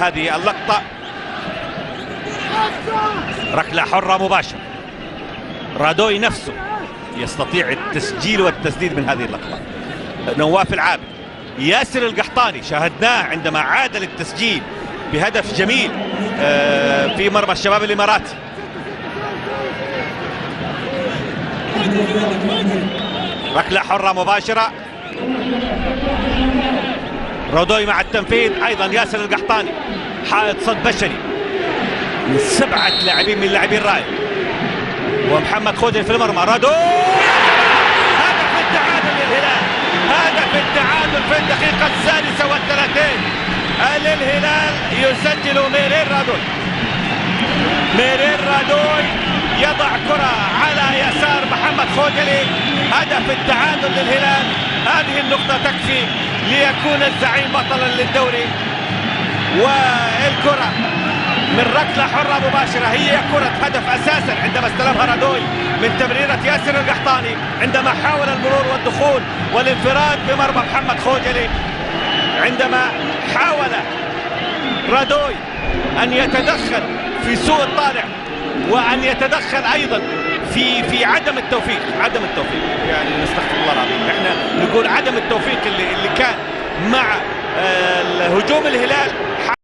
هذه اللقطة ركلة حرة مباشرة. رادوي نفسه يستطيع التسجيل والتسديد من هذه اللقطة. نواف العابد، ياسر القحطاني شاهدناه عندما عاد للتسجيل بهدف جميل في مرمى الشباب الإماراتي. ركلة حرة مباشرة، رادوي مع التنفيذ، أيضا ياسر القحطاني حائط صد بشري من 7 لاعبين من لاعبين راية، ومحمد خودري في المرمى. رادوي هدف التعادل للهلال، هدف التعادل في الدقيقة 36 للهلال. يسجل ميرين رادوي. ميرين رادوي يضع كرة على يسار محمد خودري، هدف التعادل للهلال. هذه النقطة تكفي ليكون الزعيم بطلا للدوري. والكرة من ركلة حرة مباشرة هي كرة هدف أساسا عندما استلمها رادوي من تمريرة ياسر القحطاني، عندما حاول المرور والدخول والانفراد بمرمى محمد خودري، عندما حاول رادوي أن يتدخل في سوء الطالع وأن يتدخل أيضا في عدم التوفيق. يعني نستغفر الله العظيم، احنا نقول عدم التوفيق اللي كان مع هجوم الهلال.